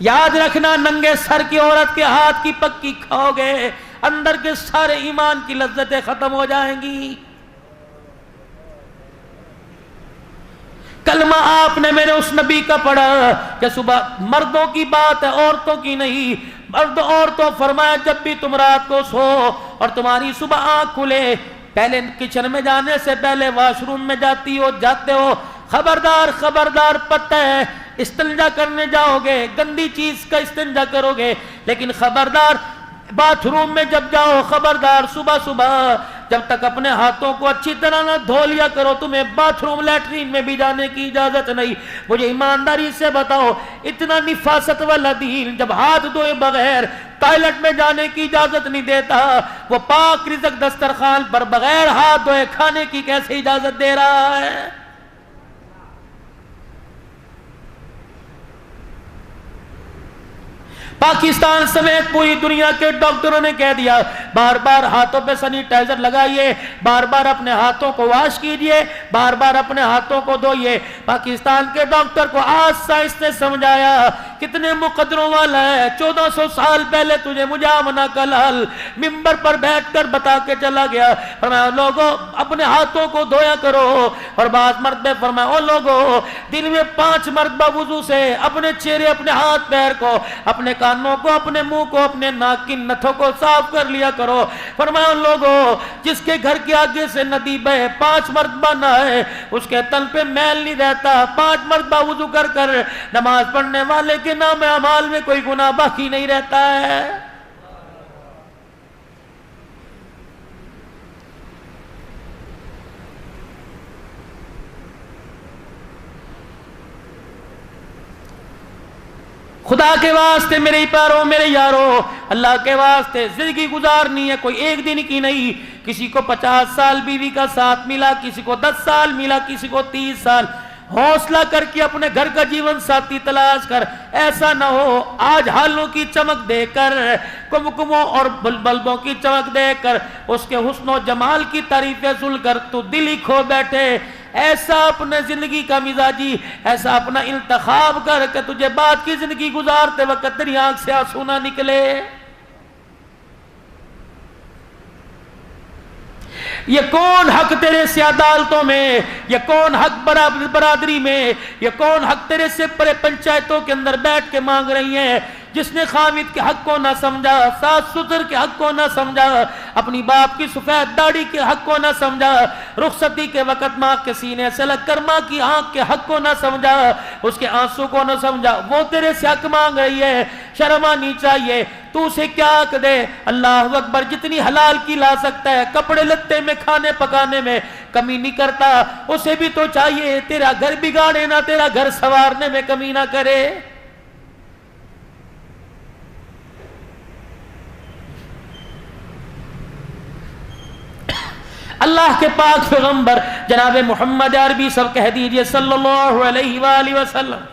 یاد رکھنا ننگے سر کی عورت کے ہاتھ کی پکی کھاؤ گے، اندر کے سارے ایمان کی لذتیں ختم ہو جائیں گی۔ کلمہ آپ نے میرے اس نبی کا پڑھا کہ صبح مردوں کی بات ہے، عورتوں کی نہیں، مرد عورتوں فرمایا جب بھی تم رات کو سو اور تمہاری صبح آنکھ کھلے، پہلے کچن میں جانے سے پہلے واش روم میں جاتی ہو جاتے ہو، خبردار خبردار پتہ ہے استنجا کرنے جاؤ گے گندی چیز کا استنجا کرو گے، لیکن خبردار باتھ روم میں جب جاؤ خبردار صبح صبح جب تک اپنے ہاتھوں کو اچھی طرح نہ دھو لیا کرو تمہیں باتھ روم لیٹرین میں بھی جانے کی اجازت نہیں۔ مجھے ایمانداری سے بتاؤ اتنا نفاست والا دین جب ہاتھ دھوئے بغیر ٹوائلٹ میں جانے کی اجازت نہیں دیتا، وہ پاک رزق دسترخوان پر بغیر ہاتھ دھوئے کھانے کی کیسے اجازت دے رہا ہے؟ پاکستان سمیت پوری دنیا کے ڈاکٹروں نے کہہ دیا بار بار ہاتھوں پہ سینیٹائزر لگائیے، بار بار اپنے ہاتھوں کو واش کیجئے، بار بار اپنے ہاتھوں کو دھوئیے۔ پاکستان کے ڈاکٹر کو آج سائنس نے سمجھایا کتنے مقدروں والا ہے، 1400 سال پہلے تجھے مجامنہ کا لال ممبر پر بیٹھ کر بتا کے چلا گیا، فرمایا لوگوں اپنے ہاتھوں کو دھویا کرو، اور بعض مرتبہ فرمایا او لوگوں دن میں 5 مرتبہ وضو سے اپنے چہرے اپنے ہاتھ پیر کو اپنے کانوں کو اپنے منہ کو اپنے ناک کی نتھوں کو صاف کر لیا کرو۔ فرمایا لوگوں جس کے گھر کے آگے سے ندی بہے 5 مرتبہ نہائے اس کے تن پہ میل نہیں رہتا، 5 مرتبہ وضو کر کر نماز پڑھنے والے کے نام اعمال میں کوئی گناہ باقی نہیں رہتا ہے۔ خدا کے واسطے میرے پیاروں میرے یاروں، اللہ کے واسطے زندگی گزارنی ہے کوئی ایک دن کی نہیں۔ کسی کو 50 سال بیوی کا ساتھ ملا، کسی کو 10 سال ملا، کسی کو 30 سال۔ حوصلہ کر کے اپنے گھر کا جیون ساتھی تلاش کر، ایسا نہ ہو آج حالوں کی چمک دے کر کمکموں اور بلبوں کی چمک دے کر اس کے حسن و جمال کی تعریفیں سن کر تو دل ہی کھو بیٹھے۔ ایسا اپنے زندگی کا مزاجی ایسا اپنا انتخاب کر کہ تجھے بعد کی زندگی گزارتے وقت تیری آنکھ سے آنسو نہ نکلے۔ یہ کون حق تیرے سے عدالتوں میں، یہ کون حق برادری میں، یہ کون حق تیرے سے پرے پنچایتوں کے اندر بیٹھ کے مانگ رہی ہیں؟ جس نے خامد کے حق کو نہ سمجھا، ساس سسر کے حق کو نہ سمجھا، اپنی باپ کی سفید داڑھی کے حق کو نہ سمجھا، رخصتی کے وقت ماں کے سینے سے لگ کر ماں کی آنکھ کے حق کو نہ سمجھا، اس کے آنسو کو نہ سمجھا، وہ تیرے سے حق مانگ رہی ہے۔ شرم آنی چاہیے، تو اسے کیا حق دے؟ اللہ اکبر، جتنی حلال کی لا سکتا ہے کپڑے لتے میں کھانے پکانے میں کمی نہیں کرتا، اسے بھی تو چاہیے تیرا گھر بگاڑے نہ تیرا گھر سنوارنے میں کمی نہ کرے۔ اللہ کے پاک پیغمبر جناب محمد عربی سب کہہ دیجئے صلی اللہ علیہ وآلہ وسلم،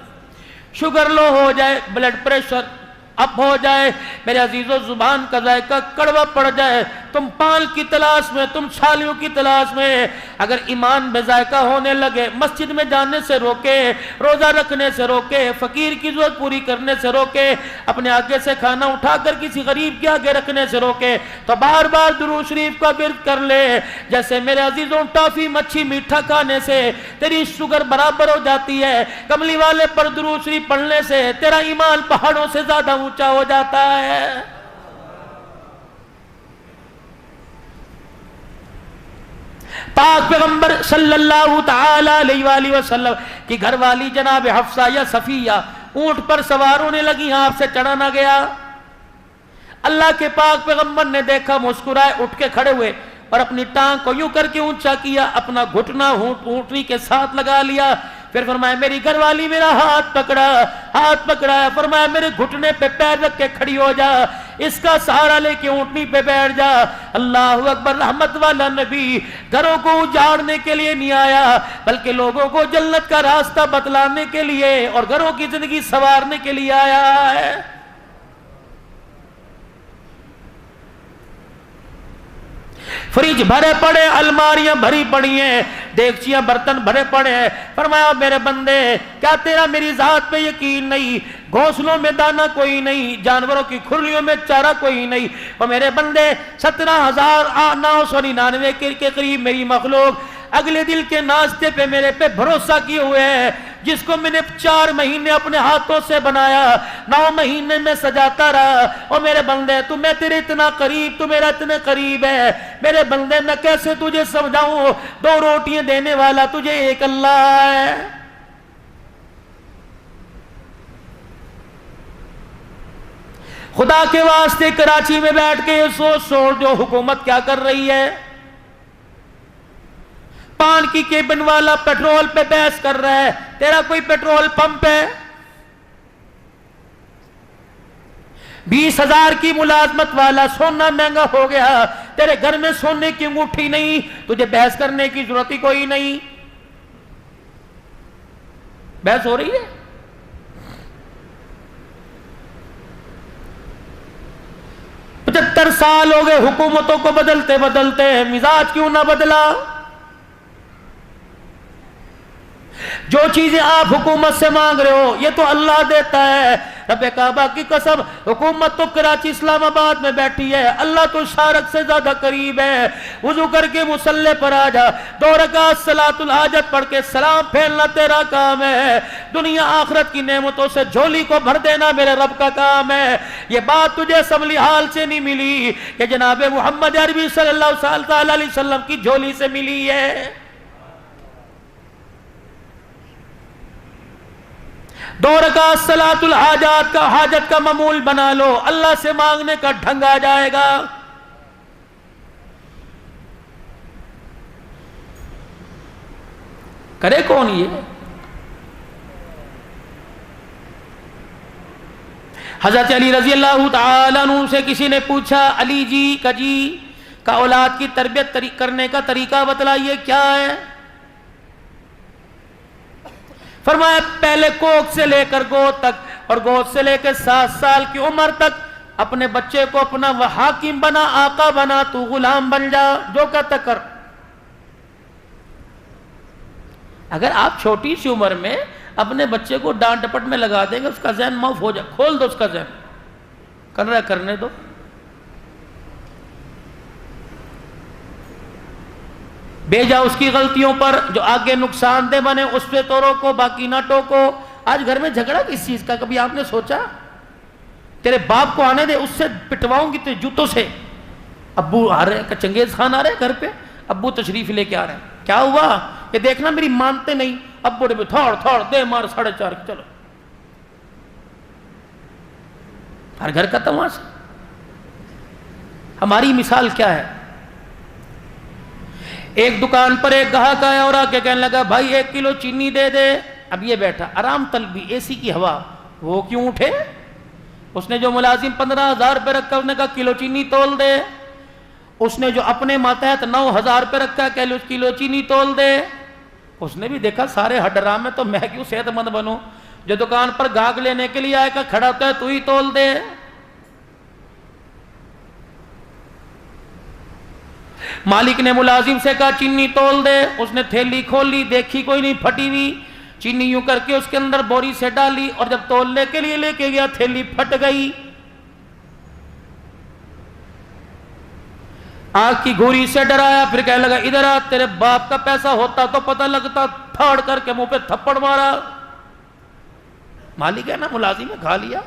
شوگر لو ہو جائے، بلڈ پریشر اپ ہو جائے، میرے عزیزو زبان کا ذائقہ کڑوا پڑ جائے، تم پال کی تلاش میں، تم چھالیوں کی تلاش میں، اگر ایمان بے ذائقہ ہونے لگے، مسجد میں جانے سے روکے، روزہ رکھنے سے روکے، فقیر کی ضرورت پوری کرنے سے روکے، اپنے آگے سے کھانا اٹھا کر کسی غریب کے آگے رکھنے سے روکے، تو بار بار درود شریف کا ورد کر لے۔ جیسے میرے عزیزوں ٹافی مچھی میٹھا کھانے سے تیری شوگر برابر ہو جاتی ہے، کملی والے پر درود شریف پڑھنے سے تیرا ایمان پہاڑوں سے زیادہ اونچا ہو جاتا ہے۔ پاک پیغمبر صلی اللہ تعالی علیہ وآلہ وسلم کی گھر والی جناب حفصہ یا صفیہ اونٹ پر سوار ہونے لگی، آپ سے چڑھا نہ گیا۔ اللہ کے پاک پیغمبر نے دیکھا، مسکرائے، اٹھ کے کھڑے ہوئے اور اپنی ٹانگ کو یوں کر کے اونچا کیا، اپنا گھٹنا اونٹنی کے ساتھ لگا لیا، پھر فرمایا میری گھر والی میرا ہاتھ پکڑا، فرمایا میرے گھٹنے پہ پیر رکھ کے کھڑی ہو جا، اس کا سہارا لے کے اونٹنی پہ بیٹھ جا۔ اللہ اکبر، رحمت والا نبی گھروں کو اجاڑنے کے لیے نہیں آیا بلکہ لوگوں کو جنت کا راستہ بتلانے کے لیے اور گھروں کی زندگی سنوارنے کے لیے آیا ہے۔ فریج بھرے پڑے، الماریاں بھری پڑی ہیں، دیگچیاں برتن بھرے پڑے ہیں۔ فرمایا میرے بندے کیا تیرا میری ذات پہ یقین نہیں؟ گھونسلوں میں دانہ کوئی نہیں، جانوروں کی کھرلیوں میں چارہ کوئی نہیں، اور میرے بندے 17,999 کے قریب میری مخلوق اگلے دل کے ناشتے پہ میرے پہ بھروسہ کیے ہوئے ہیں، جس کو میں نے 4 مہینے اپنے ہاتھوں سے بنایا، 9 مہینے میں سجاتا رہا۔ اور میرے بندے تو میں تیرے اتنا قریب، تو میرا اتنے قریب ہے، میرے بندے میں کیسے تجھے سمجھاؤں؟ 2 روٹیاں دینے والا تجھے ایک اللہ ہے۔ خدا کے واسطے کراچی میں بیٹھ کے یہ سوچ جو حکومت کیا کر رہی ہے۔ پان کی کیبن والا پیٹرول پہ بحث کر رہا ہے، تیرا کوئی پیٹرول پمپ ہے؟ 20,000 کی ملازمت والا، سونا مہنگا ہو گیا، تیرے گھر میں سونے کی انگوٹھی نہیں، تجھے بحث کرنے کی ضرورت ہی کوئی نہیں۔ بحث ہو رہی ہے؟ 75 سال ہو گئے حکومتوں کو بدلتے بدلتے، مزاج کیوں نہ بدلا؟ جو چیزیں آپ حکومت سے مانگ رہے ہو یہ تو اللہ دیتا ہے۔ رب کعبہ کی قسم، حکومت تو کراچی اسلام آباد میں بیٹھی ہے، اللہ تو شارق سے زیادہ قریب ہے۔ وضو کر کے مصلی پر آ جا، 2 رکعت صلاۃ الحاجت پڑھ کے سلام پھیرنا تیرا کام ہے۔ دنیا آخرت کی نعمتوں سے جھولی کو بھر دینا میرے رب کا کام ہے۔ یہ بات تجھے اسمبلی حال سے نہیں ملی، یہ جناب محمد عربی صلی اللہ علیہ وسلم کی جھولی سے ملی ہے۔ 2 رکعت صلاۃ الحاجات کا حاجت کا معمول بنا لو، اللہ سے مانگنے کا ڈھنگ آ جائے گا۔ کرے کون یہ؟ حضرت علی رضی اللہ تعالیٰ عنہ سے کسی نے پوچھا، علی جی کا اولاد کی تربیت کرنے کا طریقہ بتلائیے کیا ہے؟ فرمایا پہلے کوکھ سے لے کر گود تک، اور گود سے لے کے 7 سال کی عمر تک اپنے بچے کو اپنا وہ حاکم بنا، آقا بنا، تو غلام بن جا، جو کہتا کر۔ اگر آپ چھوٹی سی عمر میں اپنے بچے کو ڈانٹ ڈپٹ میں لگا دیں گے، اس کا ذہن معاف ہو جائے، کھول دو اس کا ذہن، کر رہا ہے کرنے دو۔ بھیجا اس کی غلطیوں پر، جو آگے نقصان دہ بنے اس پہ تو روکو، باقی نہ ٹوکو۔ آج گھر میں جھگڑا کس چیز کا؟ کبھی آپ نے سوچا؟ تیرے باپ کو آنے دے، اس سے پٹواؤں گی تیرے جوتوں سے۔ ابو آ رہے ہیں، چنگیز خان آ رہے ہیں گھر پہ، ابو تشریف لے کے آ رہے ہیں، کیا ہوا؟ یہ دیکھنا میری مانتے نہیں، ابو نے تھوڑ دے مار 4.5، چلو ہر گھر کا تماشا۔ ہماری مثال کیا ہے؟ ایک دکان پر ایک گاہک آیا اور آ کے کہنے لگا، بھائی 1 کلو چینی دے دے۔ اب یہ بیٹھا آرام طلبی، اے سی کی ہوا، وہ کیوں اٹھے؟ اس نے جو ملازم 15,000 روپے رکھا، اس نے کہا کلو چینی تول دے۔ اس نے جو اپنے ماتحت 9,000 روپے رکھا، کلو چینی تول دے۔ اس نے بھی دیکھا سارے حرام میں، تو میں کیوں صحت مند بنوں؟ جو دکان پر گاہک لینے کے لیے آئے گا، کھڑا ہوتا ہے، تو ہی تول دے۔ مالک نے ملازم سے کہا چینی تول دے۔ اس نے تھیلی کھول لی، دیکھی کوئی نہیں، پھٹی ہوئی چینی، یوں کر کے اس کے اندر بوری سے ڈالی، اور جب تولنے کے لیے لے کے گیا، تھیلی پھٹ گئی۔ آنکھ کی گھوری سے ڈرایا، پھر کہنے لگا ادھر آ، تیرے باپ کا پیسہ ہوتا تو پتہ لگتا، پھاڑ کر کے منہ پہ تھپڑ مارا۔ مالک ہے نا، ملازم ہے، کھا لیا،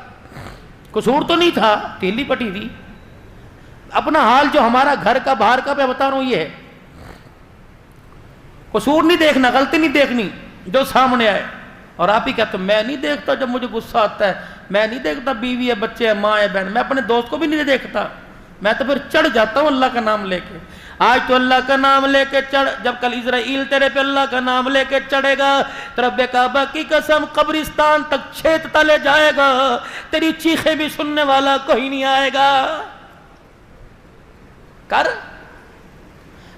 قصور تو نہیں تھا، تھیلی پھٹی تھی۔ اپنا حال جو ہمارا گھر کا باہر کا میں بتا رہا ہوں، یہ ہے، قصور نہیں دیکھنا، غلطی نہیں دیکھنی، جو سامنے آئے۔ اور آپ ہی کہتے ہیں میں نہیں دیکھتا جب مجھے غصہ آتا ہے، میں نہیں دیکھتا بیوی ہے، بچے ہیں، ماں ہے، بہن، میں اپنے دوست کو بھی نہیں دیکھتا، میں تو پھر چڑھ جاتا ہوں اللہ کا نام لے کے۔ آج تو اللہ کا نام لے کے چڑھ، جب کل اسرائیل تیرے پہ اللہ کا نام لے کے چڑھے گا، تو رب کعبہ کی قسم قبرستان تک چھیت تلے جائے گا، تیری چیخیں بھی سننے والا کوئی نہیں آئے گا۔ کر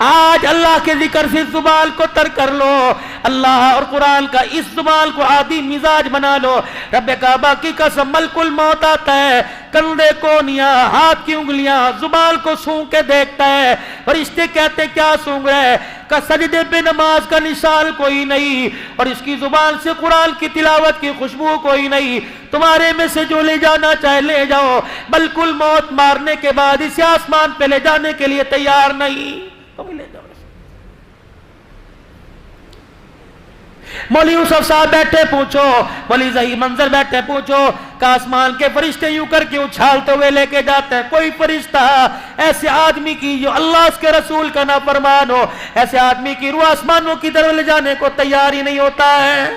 آج اللہ کے ذکر سے زبان کو تر کر لو، اللہ اور قرآن کا اس زبان کو عادی مزاج بنا لو۔ رب کعبہ کی قسم ملک الموت آتا ہے، کندھے کونیاں، ہاتھ کی انگلیاں، زبان کو سونگ کے دیکھتا ہے، فرشتے کہتے کیا سونگ رہے؟ کہ سجدے پہ نماز کا نشان کوئی نہیں، اور اس کی زبان سے قرآن کی تلاوت کی خوشبو کوئی نہیں۔ تمہارے میں سے جو لے جانا چاہے لے جاؤ، ملک الموت مارنے کے بعد اسے آسمان پہ لے جانے کے لیے تیار نہیں، تم لے جاؤ۔ مولوی یوسف صاحب بیٹھے پوچھو، مولوی ظہیر منظر بیٹھے پوچھو کہ آسمان کے فرشتے یوں کر کے اچھالتے ہوئے لے کے جاتے ہیں، کوئی فرشتہ ایسے آدمی کی جو اللہ اس کے رسول کا نافرمان ہو، ایسے آدمی کی روح آسمانوں کی طرف لے جانے کو تیار ہی نہیں ہوتا ہے۔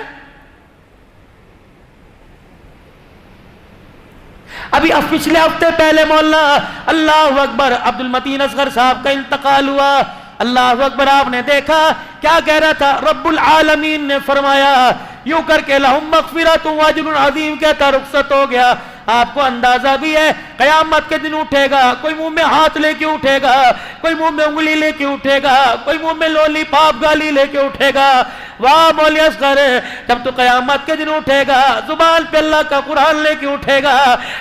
ابھی پچھلے ہفتے پہلے مولانا اللہ اکبر عبد المتین اصغر صاحب کا انتقال ہوا، اللہ اکبر، آپ نے دیکھا کیا کہہ رہا تھا؟ رب العالمین نے فرمایا یوں کر کے لہم مغفرۃ واجر عظیم کہتا رخصت ہو گیا۔ آپ کو اندازہ بھی ہے قیامت کے دن اٹھے گا، کوئی منہ میں ہاتھ لے کے اٹھے گا، کوئی منہ میں انگلی لے کے اٹھے گا، کوئی منہ میں لولی پاپ گالی لے کے اٹھے گا۔ واہ مولوی اصغر، جب تو قیامت کے دن اٹھے گا زبان پہ اللہ کا قرآن لے کے اٹھے گا،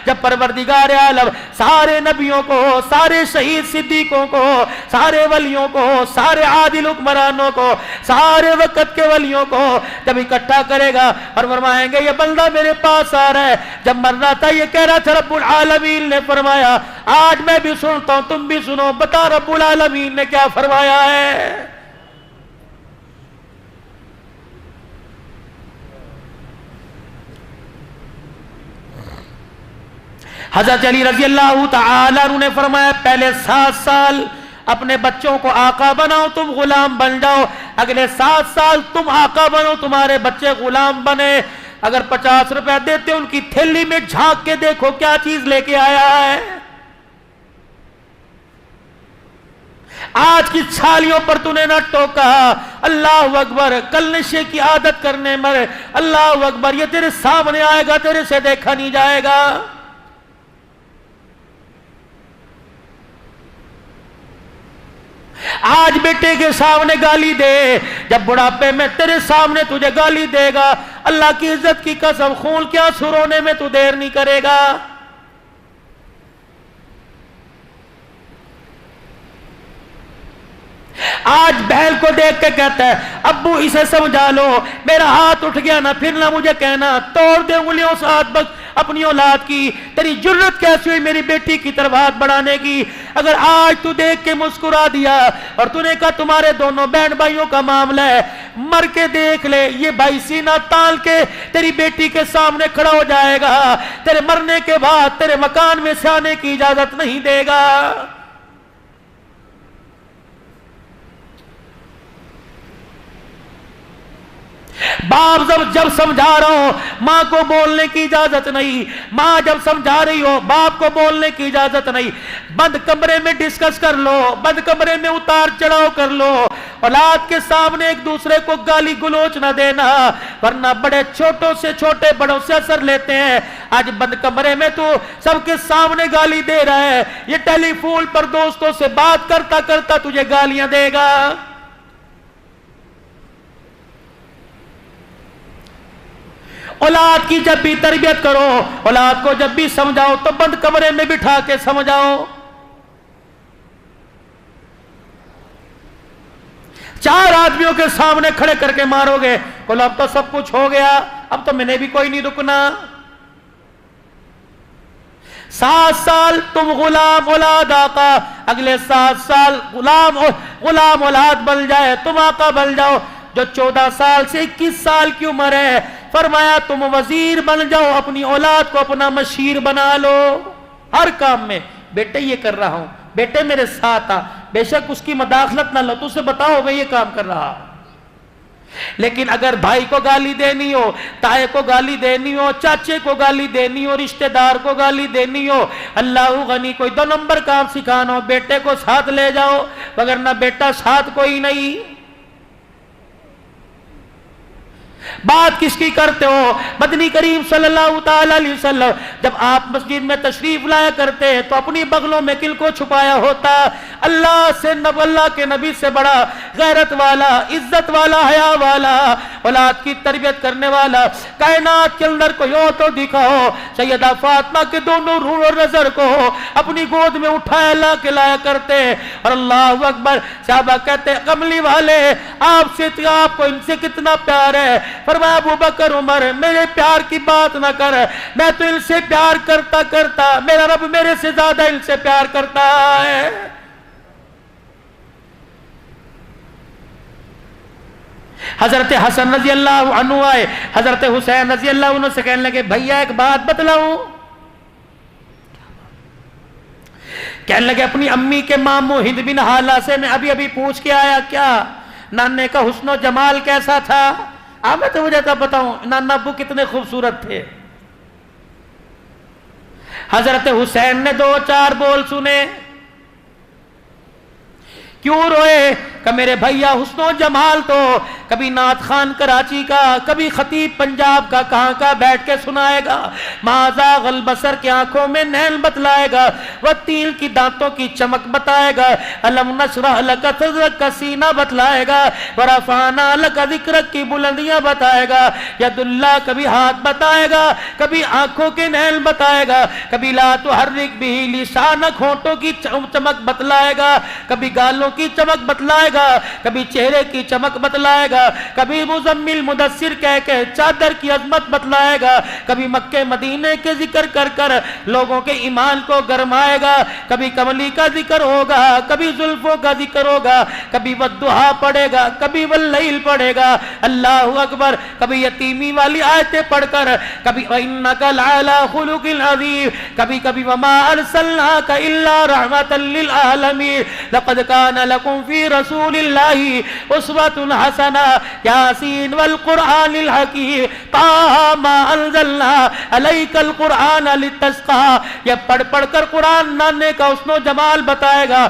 جب پروردگار عالم سارے نبیوں کو، سارے شہید صدیقوں کو، سارے ولیوں کو، سارے عادل حکمرانوں کو، سارے وقت کے ولیوں کو جب اکٹھا کرے گا اور فرمائیں گے یہ بندہ میرے پاس آ رہا ہے، جب مرنا تھا یہ کہہ رہا تھا رب العالمین نے فرمایا آج میں بھی سنتا ہوں تم بھی سنو، بتا رب العالمین نے کیا فرمایا ہے؟ حضرت علی رضی اللہ تعالی عنہ نے فرمایا پہلے 7 سال اپنے بچوں کو آقا بناؤ، تم غلام بن جاؤ، اگلے 7 سال تم آقا بنو، تمہارے بچے غلام بنے۔ اگر 50 روپے دیتے ان کی تھیلی میں جھانک کے دیکھو کیا چیز لے کے آیا ہے۔ آج کی چھالیوں پر تو نے نہ ٹوکا، اللہ اکبر، کل نشے کی عادت کرنے مر، اللہ اکبر، یہ تیرے سامنے آئے گا، تیرے سے دیکھا نہیں جائے گا۔ آج بیٹے کے سامنے گالی دے، جب بڑھاپے میں تیرے سامنے تجھے گالی دے گا، اللہ کی عزت کی قسم خون کیا سرونے میں تو دیر نہیں کرے گا۔ آج بہن کو دیکھ کے کہتا ہے ابو اسے سمجھا لو، میرا ہاتھ اٹھ گیا نا پھر نہ مجھے کہنا، توڑ دے انگلیوں سے ہاتھ بس اپنی اولاد کی، تیری جرت کیسی ہوئی میری بیٹی کی طرف ہاتھ بڑھانے کی؟ اگر آج تو دیکھ کے مسکرا دیا اور تو نے کہا تمہارے دونوں بہن بھائیوں کا معاملہ ہے، مر کے دیکھ لے، یہ بھائی سینہ تال کے تیری بیٹی کے سامنے کھڑا ہو جائے گا، تیرے مرنے کے بعد تیرے مکان میں سے آنے کی اجازت نہیں دے گا۔ باپ جب سمجھا رہا ہو ماں کو بولنے کی اجازت نہیں، ماں جب سمجھا رہی ہو باپ کو بولنے کی اجازت نہیں۔ بند کمرے میں ڈسکس کر لو، بند کمرے میں اتار چڑھاؤ کر لو، اولاد کے سامنے ایک دوسرے کو گالی گلوچ نہ دینا، ورنہ بڑے چھوٹوں سے چھوٹے بڑوں سے اثر لیتے ہیں۔ آج بند کمرے میں تو سب کے سامنے گالی دے رہا ہے، یہ ٹیلی فون پر دوستوں سے بات کرتا کرتا تجھے گالیاں دے گا۔ اولاد کی جب بھی تربیت کرو، اولاد کو جب بھی سمجھاؤ تو بند کمرے میں بٹھا کے سمجھاؤ۔ 4 آدمیوں کے سامنے کھڑے کر کے مارو گے، بولو اب تو سب کچھ ہو گیا، اب تو میں نے بھی کوئی نہیں رکنا۔ 7 سال تم غلام اولاد آقا، اگلے 7 سال غلام اولاد بن جائے، تم آقا بن جاؤ۔ جو 14 سال سے 21 سال کی عمر ہے، فرمایا تم وزیر بن جاؤ، اپنی اولاد کو اپنا مشیر بنا لو، ہر کام میں بیٹے یہ کر رہا ہوں، بیٹے میرے ساتھ آ، بے شک اس کی مداخلت نہ لو، تو اسے بتاؤ میں یہ کام کر رہا۔ لیکن اگر بھائی کو گالی دینی ہو، تائے کو گالی دینی ہو، چاچے کو گالی دینی ہو، رشتہ دار کو گالی دینی ہو، اللہ غنی کوئی 2 نمبر کام سکھانا ہو، بیٹے کو ساتھ لے جاؤ، وگرنہ بیٹا ساتھ کوئی نہیں۔ بات کس کی کرتے ہو؟ مدنی کریم صلی اللہ تعالی علیہ وسلم جب آپ مسجد میں تشریف لایا کرتے تو اپنی بغلوں میں کل کو چھپایا ہوتا؟ اللہ سے اللہ کے نبی سے بڑا غیرت والا، عزت والا، حیا والا، اولاد کی تربیت کرنے والا کائنات کے اندر کوئی ہو تو دکھاؤ۔ سیدہ فاطمہ کے دونوں روح اور نظر کو اپنی گود میں اٹھایا لا کے لایا کرتے، اور اللہ اکبر، صحابہ کہتے کملی والے آپ سے، آپ کو ان سے کتنا پیار ہے؟ فرمایا ابو بکر عمر میرے پیار کی بات نہ کر، میں تو ان سے پیار کرتا کرتا میرا رب میرے سے زیادہ ان سے پیار کرتا ہے۔ حضرت حسن رضی اللہ عنہ آئے، حضرت حسین رضی اللہ عنہ سے کہنے لگے بھیا ایک بات بتلاؤں؟ کہنے لگے اپنی امی کے ماموں ہند بن حالہ سے میں ابھی ابھی پوچھ کے آیا، کیا نانے کا حسن و جمال کیسا تھا؟ میں تو مجھے تب بتاؤں نانا ابو کتنے خوبصورت تھے۔ حضرت حسین نے دو چار بول سنے، کیوں روئے؟ کہ میرے بھیا حسن و جمال تو کبھی نعت خان کراچی کا، کبھی خطیب پنجاب کا کہاں کا بیٹھ کے سنائے گا، ما زاغ البصر کی آنکھوں میں نیل بتلائے گا، والتیل کی دانتوں کی چمک بتائے گا، الم نشرح لک صدرک کا سینہ بتلائے گا، ورفعنا لک ذکرک کی بلندیاں بتائے گا، ید اللہ کبھی ہاتھ بتائے گا، کبھی آنکھوں کے نیل بتائے گا، کبھی لا تحرک بہ لسانک ہونٹوں کی چمک بتلائے گا، کبھی گالوں کی چمک بتلائے گا، کبھی چہرے کی چمک بتلائے گا، کبھی مزمل مدثر کہہ کے چادر کی عظمت بتلائے گا، کبھی مکہ مدینے کے ذکر کر کر لوگوں کے ایمان کو گرمائے گا، کبھی کملی کا ذکر ہوگا، کبھی زلفوں کا ذکر ہوگا، کبھی والضحیٰ پڑھے گا، کبھی واللیل پڑھے گا، اللہ اکبر، کبھی یتیمی والی آیتیں پڑھ کر، کبھی وَإِنَّكَ لَعَلَىٰ خُلُقٍ عَظِيمٍ، کبھی کبھی وَمَا أَرْسَلْنَاكَ إِلَّا رَحْمَةً لِّلْعَالَمِينَ لَقَدْ كَانَ لَكُمْ فِي رَسُولِ اللَّهِ أُسْوَةٌ حَسَنَةٌ يَاسِينَ وَالْقُرْآنِ الْحَكِيمِ طَٰهَ مَا أَنزَلْنَا عَلَيْكَ الْقُرْآنَ لِتَشْقَىٰ، یہ پڑھ پڑھ کر قرآن نانے کا حسن و جمال بتائے گا۔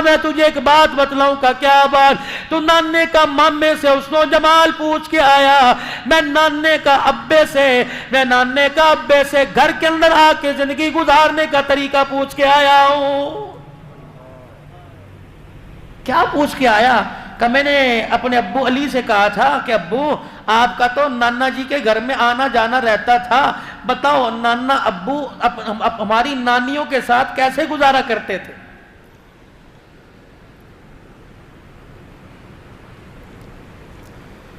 میں تجھے ایک بات بتلاؤں کا، کیا بات؟ تو نانے کا مامے سے حسن و جمال پوچھ کے آیا، میں نانے کا ابے سے، میں نانے کا ابے سے گھر کے اندر آ کے زندگی گزارنے کا طریقہ پوچھ کے آیا ہوں۔ کیا پوچھ کے آیا؟ کہ میں نے اپنے ابو علی سے کہا تھا کہ ابو آپ کا تو نانا جی کے گھر میں آنا جانا رہتا تھا، بتاؤ نانا ابو ہماری نانیوں کے ساتھ کیسے گزارا کرتے تھے؟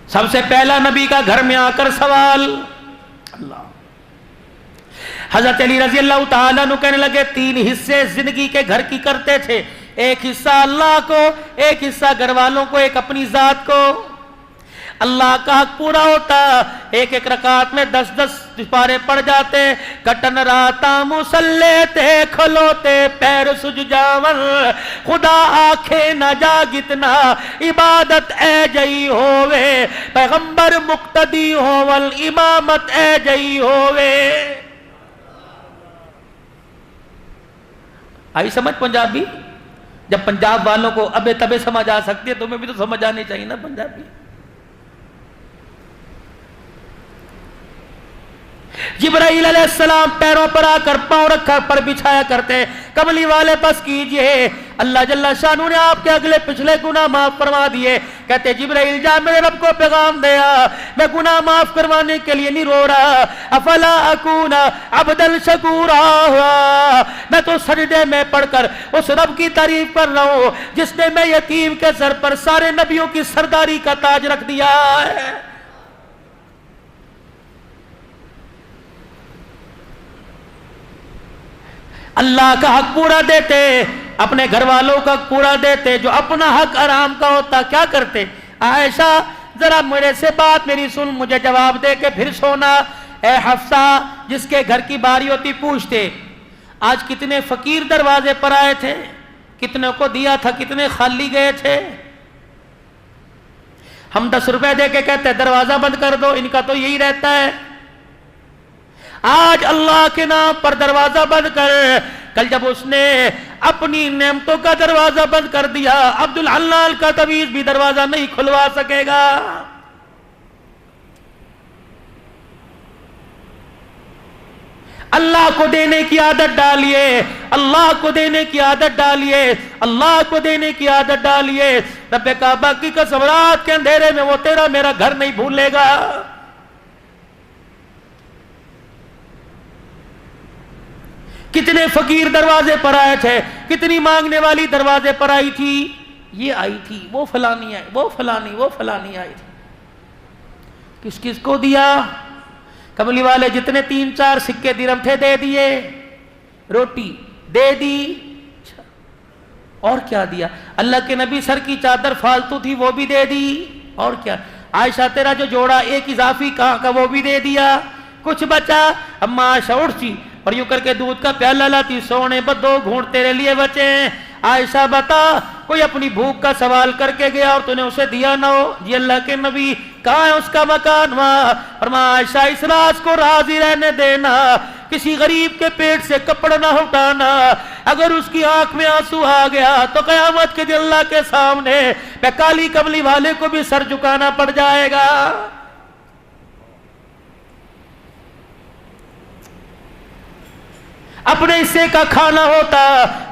سب سے پہلا نبی کا گھر میں آ کر سوال، اللہ، حضرت علی رضی اللہ تعالیٰ عنہ کہنے لگے تین حصے زندگی کے گھر کی کرتے تھے، ایک حصہ اللہ کو، ایک حصہ گھر والوں کو، ایک اپنی ذات کو۔ اللہ کا حق پورا ہوتا، ایک ایک رکعت میں 10 پارے پڑ جاتے، کٹن راتا مسلے تے کھلوتے پیر سج جاون، خدا آنکھیں نہ جاگتنا عبادت اے جئی ہووے، پیغمبر مقتدی ہول امامت اے جئی ہووے۔ آئی سمجھ پنجابی؟ جب پنجاب والوں کو ابے تبے سمجھ آ سکتی ہے، تمہیں بھی تو سمجھ آنی چاہیے نا پنجابی۔ جبرائیل علیہ السلام پیروں پر آ کر پاؤں رکھا پر بچھایا کرتے، کملی والے بس کیجئے، اللہ جل شانہ نے آپ کے اگلے پچھلے گناہ معاف فرما دیے۔ کہتے جبرائیل جا میرے رب کو پیغام دیا، میں گناہ معاف کروانے کے لیے نہیں رو رہا، افلا اکون عبدا شکورا، میں تو سجدے میں پڑھ کر اس رب کی تعریف کر رہا ہوں جس نے میں یتیم کے سر پر سارے نبیوں کی سرداری کا تاج رکھ دیا ہے۔ اللہ کا حق پورا دیتے، اپنے گھر والوں کا حق پورا دیتے، جو اپنا حق حرام کا ہوتا کیا کرتے؟ عائشہ ذرا میرے سے بات میری سن، مجھے جواب دے کے پھر سونا۔ اے حفصہ، جس کے گھر کی باری ہوتی پوچھتے آج کتنے فقیر دروازے پر آئے تھے، کتنے کو دیا تھا، کتنے خالی گئے تھے؟ ہم 10 روپے دے کے کہتے دروازہ بند کر دو، ان کا تو یہی رہتا ہے۔ آج اللہ کے نام پر دروازہ بند کر، کل جب اس نے اپنی نعمتوں کا دروازہ بند کر دیا، عبدالحلال کا تعویذ بھی دروازہ نہیں کھلوا سکے گا۔ اللہ کو دینے کی عادت ڈالیے، اللہ کو دینے کی عادت ڈالیے، اللہ کو دینے کی عادت ڈالیے۔ رب کعبہ کی قسم رات کے اندھیرے میں وہ تیرا میرا گھر نہیں بھولے گا۔ کتنے فقیر دروازے پر آئے تھے، کتنی مانگنے والی دروازے پر آئی تھی، یہ آئی تھی، وہ فلانی آئی، وہ فلانی آئی تھی۔ کس کس کو دیا؟ کملی والے جتنے 3-4 سکے درہم تھے دے دیے، روٹی دے دی، اور کیا دیا؟ اللہ کے نبی سر کی چادر فالتو تھی وہ بھی دے دی، اور کیا؟ عائشہ تیرا جو جوڑا ایک اضافی کہاں کا وہ بھی دے دیا۔ کچھ بچا؟ اما عائشہ اٹھتی اور یوں کر کے دودھ کا پیالہ لاتی، سونے بدو گھونٹ تیرے لیے بچے ہیں۔ عائشہ بتا، کوئی اپنی بھوک کا سوال کر کے گیا اور تو نے اسے دیا نہ ہو؟ جی اللہ کے نبی، کہاں ہے اس کا مکان؟ وہاں۔ فرمایا عائشہ اس راز کو راز ہی رہنے دینا، کسی غریب کے پیٹ سے کپڑا نہ ہٹانا۔ اگر اس کی آنکھ میں آنسو آ گیا تو قیامت کے دن اللہ کے سامنے پہ کالی کملی والے کو بھی سر جھکانا پڑ جائے گا۔ اپنے حصے کا کھانا ہوتا،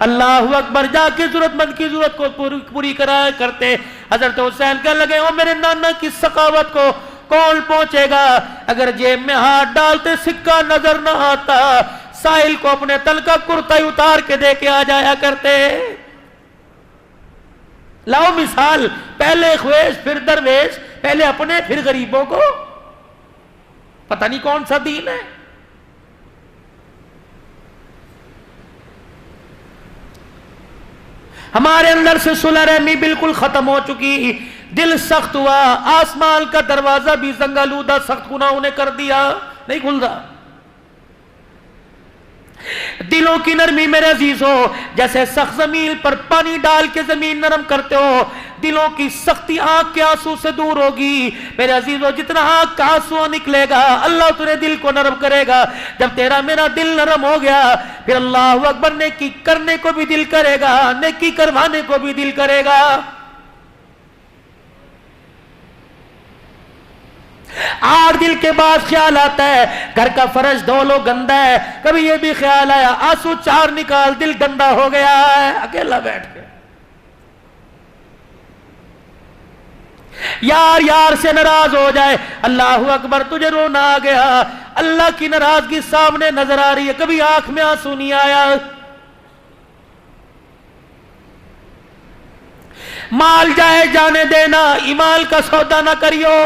اللہ اکبر، جا کے ضرورت مند کی ضرورت کو پوری کرایا کرتے۔ حضرت حسین کہنے لگے، او میرے نانا کی سخاوت کو کون پہنچے گا؟ اگر جیب میں ہاتھ ڈالتے سکہ نظر نہ آتا، ساحل کو اپنے تن کا کرتا ہی اتار کے دے کے آ جایا کرتے۔ لاؤ مثال، پہلے خویش پھر درویش، پہلے اپنے پھر غریبوں کو۔ پتہ نہیں کون سا دین ہے۔ ہمارے اندر سے صلح رحمی بالکل ختم ہو چکی، دل سخت ہوا، آسمان کا دروازہ بھی زنگالودہ سخت گناہوں نے کر دیا، نہیں کھل رہا۔ دلوں کی نرمی میرے عزیزو، جیسے سخت زمین پر پانی ڈال کے زمین نرم کرتے ہو، دلوں کی سختی آنکھ کے آنسو سے دور ہوگی میرے عزیزو۔ جتنا آنکھ کا آنسو نکلے گا اللہ تیرے دل کو نرم کرے گا۔ جب تیرا میرا دل نرم ہو گیا پھر اللہ اکبر نیکی کرنے کو بھی دل کرے گا، نیکی کروانے کو بھی دل کرے گا۔ آر دل کے بعد خیال آتا ہے گھر کا فرش دھو لو گندا ہے، کبھی یہ بھی خیال آیا آنسو 4 نکال دل گندا ہو گیا ہے، اکیلا بیٹھ کے یار یار سے ناراض ہو جائے، اللہ اکبر تجھے رونا آ گیا، اللہ کی ناراضگی سامنے نظر آ رہی ہے، کبھی آنکھ میں آنسو نہیں آیا۔ مال جائے جانے دینا، ایمان کا سودا نہ کریو۔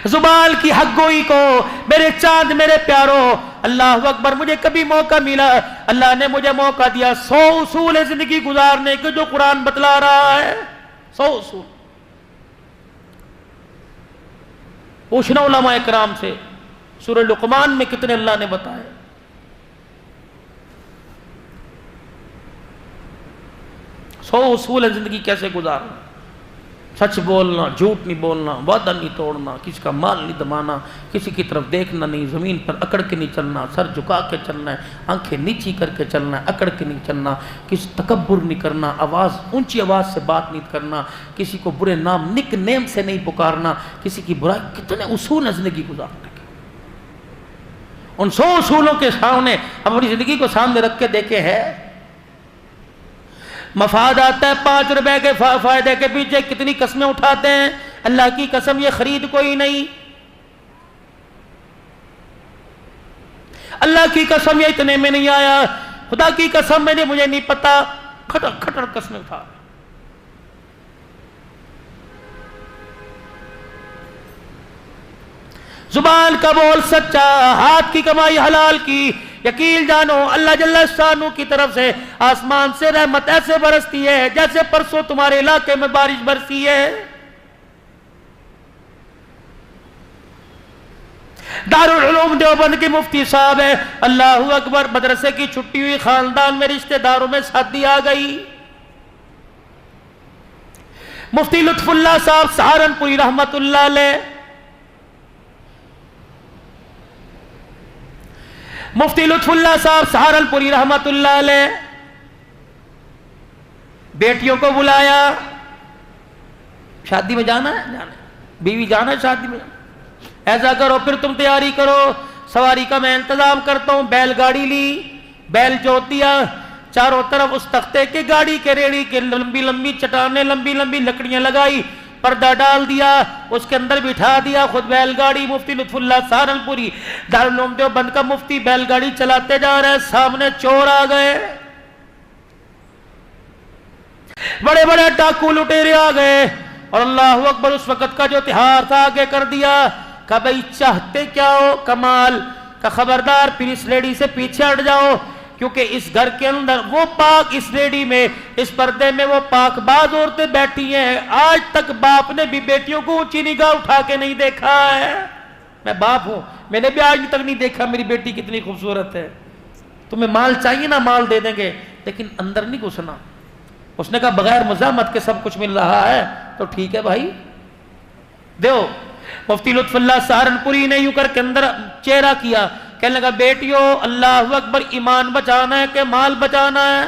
زبان کی حق گوئی کو میرے چاند میرے پیاروں، اللہ اکبر، مجھے کبھی موقع ملا، اللہ نے مجھے موقع دیا 100 اصول زندگی گزارنے کے جو قرآن بتلا رہا ہے، 100 اصول۔ پوچھنا علماء اکرام سے سورہ لقمان میں کتنے اللہ نے بتائے۔ 100 اصول زندگی کیسے گزارنا، سچ بولنا، جھوٹ نہیں بولنا، وعدہ نہیں توڑنا، کسی کا مال نہیں دبانا، کسی کی طرف دیکھنا نہیں، زمین پر اکڑ کے نہیں چلنا، سر جھکا کے چلنا ہے، آنکھیں نیچی کر کے چلنا ہے، اکڑ کے نہیں چلنا، کسی تکبر نہیں کرنا، اونچی آواز سے بات نہیں کرنا، کسی کو برے نام نک نیم سے نہیں پکارنا، کسی کی برائی۔ کتنے اصول ہیں زندگی گزارنے کے۔ ان 100 اصولوں کے سامنے اپنی زندگی کو سامنے رکھ کے دیکھے ہے، مفاد آتا ہے 5 روپے کے فائدے کے پیچھے کتنی قسمیں اٹھاتے ہیں، اللہ کی قسم یہ خرید کوئی نہیں، اللہ کی قسم یہ اتنے میں نہیں آیا، خدا کی قسم مجھے نہیں پتا، کھٹر کھٹر قسمیں اٹھا۔ زبان کا بول سچا، ہاتھ کی کمائی حلال کی، یقین جانو اللہ جل شانہ کی طرف سے آسمان سے رحمت ایسے برستی ہے جیسے پرسوں تمہارے علاقے میں بارش برسی ہے۔ دارالعلوم دیوبند کے مفتی صاحب ہے، اللہ اکبر، مدرسے کی چھٹی ہوئی، خاندان میں رشتہ داروں میں شادی آ گئی۔ مفتی لطف اللہ صاحب سہارنپوری رحمت اللہ علیہ، مفتی لطف اللہ صاحب سہارنپوری رحمت اللہ علیہ، بیٹیوں کو بلایا، شادی میں جانا ہے، بیوی جانا ہے شادی میں، ایسا کرو پھر تم تیاری کرو، سواری کا میں انتظام کرتا ہوں۔ بیل گاڑی لی، بیل جوت دیا، چاروں طرف اس تختے کے گاڑی کے ریڑھی کے لمبی لمبی چٹانیں، لمبی لمبی لکڑیاں لگائی، پردہ ڈال دیا، اس کے اندر بٹھا دیا، خود بیل گاڑی۔ مفتی لطف اللہ سہارنپوری دارالعلوم دیوبند کا مفتی بیل گاڑی چلاتے جا رہے ہیں، سامنے چور آ گئے، بڑے بڑے ڈاکو لٹیرے آ گئے، اور اللہ اکبر اس وقت کا جو تہار تھا آگے کر دیا۔ کہا بھئی چاہتے کیا ہو؟ کمال کا خبردار پھر اس لیڈی سے پیچھے ہٹ جاؤ، کیونکہ اس گھر کے اندر وہ پاک، اس لیڈی میں، اس پردے میں وہ پاک باز عورتیں بیٹھی ہیں، آج تک باپ نے بھی بیٹیوں کو اونچی نگاہ اٹھا کے نہیں دیکھا ہے۔ میں باپ ہوں، میں نے بھی آج تک نہیں دیکھا میری بیٹی کتنی خوبصورت ہے۔ تمہیں مال چاہیے نا، مال دے دیں گے، لیکن اندر نہیں گھسنا۔ اس نے کہا بغیر مزاحمت کے سب کچھ مل رہا ہے تو ٹھیک ہے بھائی دیو۔ مفتی لطف اللہ سہارنپوری نے یوں کر کے اندر چہرہ کیا، کہنے لگا بیٹیو اللہ اکبر، ایمان بچانا ہے کہ مال بچانا ہے؟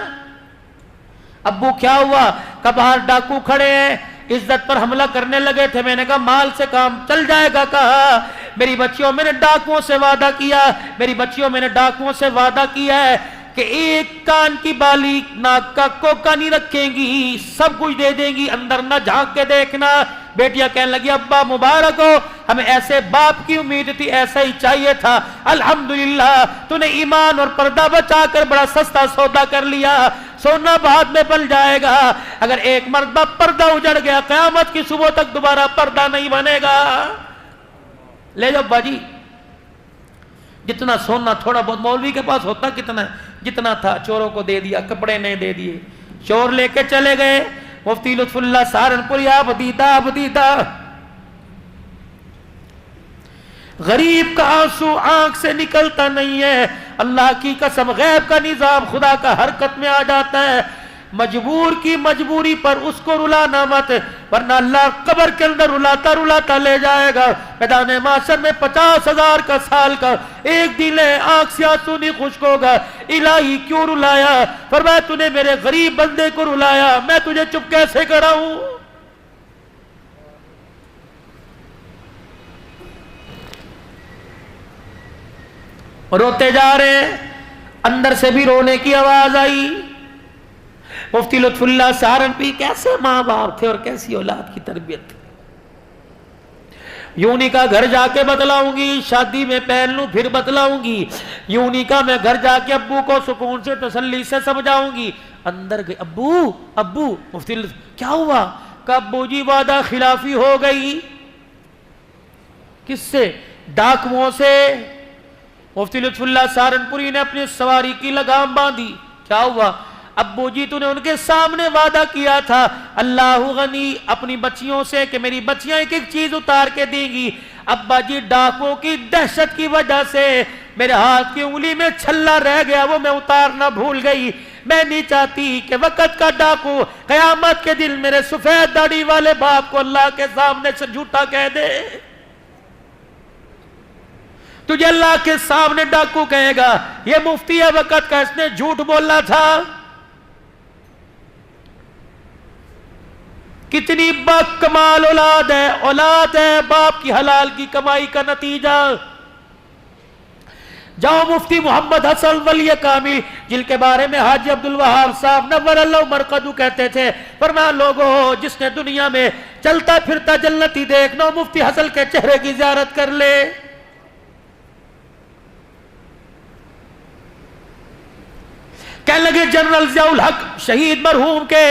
ابو کیا ہوا؟ کہ باہر ڈاکو کھڑے ہیں، عزت پر حملہ کرنے لگے تھے، میں نے کہا مال سے کام چل جائے گا۔ کہا میری بچیوں میں نے ڈاکوؤں سے وعدہ کیا، میری بچیوں میں نے ڈاکوؤں سے وعدہ کیا ہے کہ ایک کان کی بالی ناک کا کوکا نہیں رکھیں گی، سب کچھ دے دیں گی، اندر نہ جھانک کے دیکھنا۔ بیٹیاں کہنے لگی ابا مبارک ہو، ہمیں ایسے باپ کی امید تھی، ایسا ہی چاہیے تھا، الحمدللہ تو نے ایمان اور پردہ بچا کر بڑا سستا سودا کر لیا، سونا بعد میں بن جائے گا، اگر ایک مرتبہ پردہ اجڑ گیا قیامت کی صبح تک دوبارہ پردہ نہیں بنے گا۔ لے جاؤ باجی، جتنا سونا تھوڑا بہت مولوی کے پاس ہوتا کتنا ہے، جتنا تھا چوروں کو دے دیا، کپڑے نہیں دے دیے، چور لے کے چلے گئے۔ مفتی لطف اللہ سہارنپوری آپ دیدہ غریب کا آنسو آنکھ سے نکلتا نہیں ہے، اللہ کی قسم غیب کا نظام خدا کا حرکت میں آ جاتا ہے۔ مجبور کی مجبوری پر اس کو رلانا مت، ورنہ اللہ قبر کے اندر رلاتا رلاتا لے جائے گا۔ میدان محشر میں 50,000 کا سال کا ایک دن ہے، آنکھ سے آنسو نہیں خشک ہوگا۔ الہی کیوں رلایا؟ فرمایا تو نے میرے غریب بندے کو رلایا، میں تجھے چپ کیسے کراؤں؟ روتے جا رہے ہیں، اندر سے بھی رونے کی آواز آئی۔ مفتی لطف اللہ سہارنپوری کیسے ماں باپ تھے اور کیسی اولاد کی تربیت تھی۔ یوں نہیں کہا گھر جا کے بتلاؤں گی، شادی میں پہن لوں پھر بتلاؤں گی، یوں نہیں کہا میں گھر جا کے ابو کو سکون سے تسلی سے سمجھاؤں گی۔ اندر گئے، ابو مفتی لطف کیا ہوا؟ کہ ابو جی وعدہ خلافی ہو گئی۔ کس سے؟ ڈاکوؤں سے۔ مفتی لطف اللہ سہارنپوری نے اپنی سواری کی لگام باندھی۔ کیا ہوا؟ ابو جی تو نے ان کے سامنے وعدہ کیا تھا اللہ غنی اپنی بچیوں سے کہ میری بچیاں ایک ایک چیز اتار کے دیں گی، ابا جی ڈاکوؤں کی دہشت کی وجہ سے میرے ہاتھ کی انگلی میں چھلا رہ گیا، وہ میں اتارنا بھول گئی۔ میں نہیں چاہتی کہ وقت کا ڈاکو قیامت کے دن میرے سفید داڑھی والے باپ کو اللہ کے سامنے سے جھوٹا کہہ دے۔ تجھے اللہ کے سامنے ڈاکو کہے گا یہ مفتی ہے وقت کا، اس نے جھوٹ بولنا تھا۔ کتنی با کمال اولاد ہے باپ کی حلال کی کمائی کا نتیجہ۔ جاؤ مفتی محمد حسن ولی کامل جن کے بارے میں حاجی عبدالوہاب صاحب نور اللہ مرقدو کہتے تھے، فرمایا لوگوں جس نے دنیا میں چلتا پھرتا جنتی دیکھنا مفتی حسن کے چہرے کی زیارت کر لے۔ کہنے لگے جنرل ضیاء الحق شہید مرحوم کے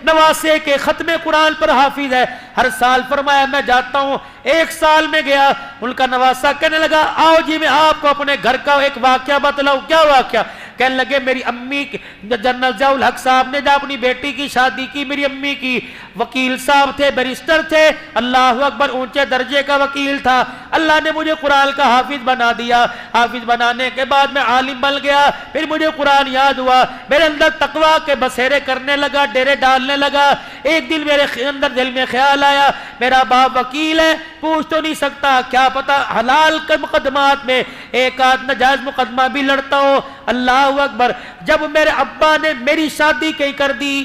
نواسے کے ختم قرآن پر حافظ ہے، ہر سال فرمایا میں جاتا ہوں، ایک سال میں گیا، ان کا نواسہ کہنے لگا آؤ جی میں آپ کو اپنے گھر کا ایک واقعہ بتلاؤں۔ کیا واقعہ؟ کہنے لگے میری امی جنرل ضیاء الحق صاحب نے جب اپنی بیٹی کی شادی کی، میری امی کی وکیل صاحب تھے، بیرسٹر تھے، اللہ اکبر اونچے درجے کا وکیل تھا، اللہ نے مجھے قرآن کا حافظ بنا دیا، حافظ بنانے کے بعد میں عالم بن گیا، پھر مجھے قرآن یاد ہوا، میرے اندر تقویٰ کے بسیرے کرنے لگا، ڈیرے ڈالنے لگا۔ ایک دن میرے اندر دل میں خیال آیا میرا باپ وکیل ہے، پوچھ تو نہیں سکتا، کیا پتا حلال کے مقدمات میں ایک آدھ ناجائز مقدمہ بھی لڑتا ہو۔ اللہ اکبر، جب میرے ابا نے میری شادی کہیں کر دی،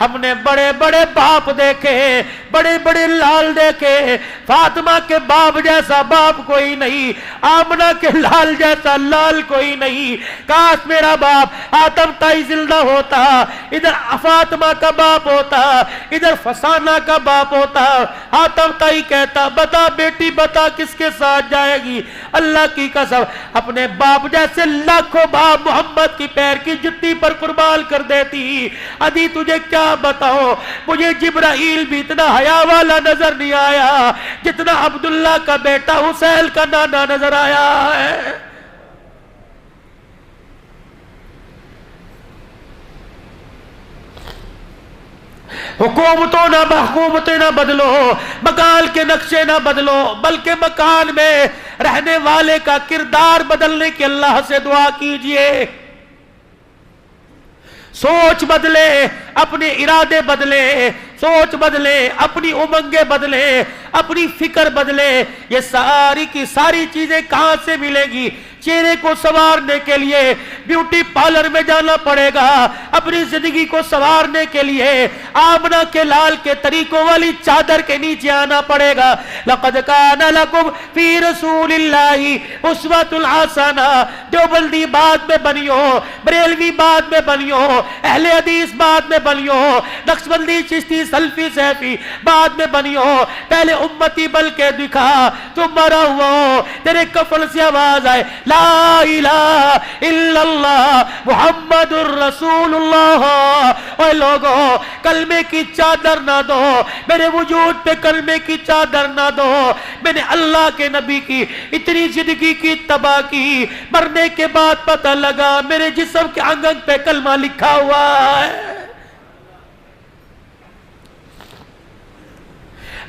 ہم نے بڑے بڑے باپ دیکھے، بڑے بڑے لال دیکھے، فاطمہ کے باپ جیسا باپ کوئی نہیں، آمنہ کے لال جیسا لال کوئی نہیں۔ کاش میرا باپ آتم تائی زندہ ہوتا، ادھر فاطمہ کا باپ ہوتا، ادھر فسانہ کا باپ ہوتا۔ آتم تائی کہتا بتا بیٹی بتا کس کے ساتھ جائے گی؟ اللہ کی قسم اپنے باپ جیسے لاکھوں باپ محمد کی پیر کی جتی پر قربان کر دیتی۔ ادھی تجھے کیا بتاؤ، مجھے جبرائیل بھی اتنا حیا والا نظر نہیں آیا جتنا عبداللہ کا بیٹا حسین کا نانا نظر آیا ہے۔ حکومتوں نہ بدلو، مکان کے نقشے نہ بدلو، بلکہ مکان میں رہنے والے کا کردار بدلنے کی اللہ سے دعا کیجئے۔ سوچ بدلے، اپنے ارادے بدلے، سوچ بدلے، اپنی امنگیں بدلے، اپنی فکر بدلے۔ یہ ساری کی ساری چیزیں کہاں سے ملے گی؟ چہرے کو سنوارنے کے لیے بیوٹی پارلر میں جانا پڑے گا، اپنی زندگی کو سنوارنے کے لیے آمنہ کے لال کے طریقوں والی چادر کے نیچے آنا پڑے گا۔ لقد کان لکم فی رسول اللہ اسوۃ حسنہ۔ دیوبندی بعد میں بنیو، بریلوی بعد میں بنیو، اہل حدیث بعد میں بنیو، نقشبندی چشتی سلفی سیفی بعد میں بنیو، پہلے امتی بل کے دکھا، تم مرا ہوا ہو، تیرے کفن سے آواز آئے لا الہ الا اللہ محمد الرسول اللہ۔ اے لوگوں کلمے کی چادر نہ دو، میرے وجود پہ کلمے کی چادر نہ دو۔ میں نے اللہ کے نبی کی اتنی زندگی کی تباہ کی، مرنے کے بعد پتہ لگا میرے جسم کے انگ انگ پہ کلمہ لکھا ہوا ہے۔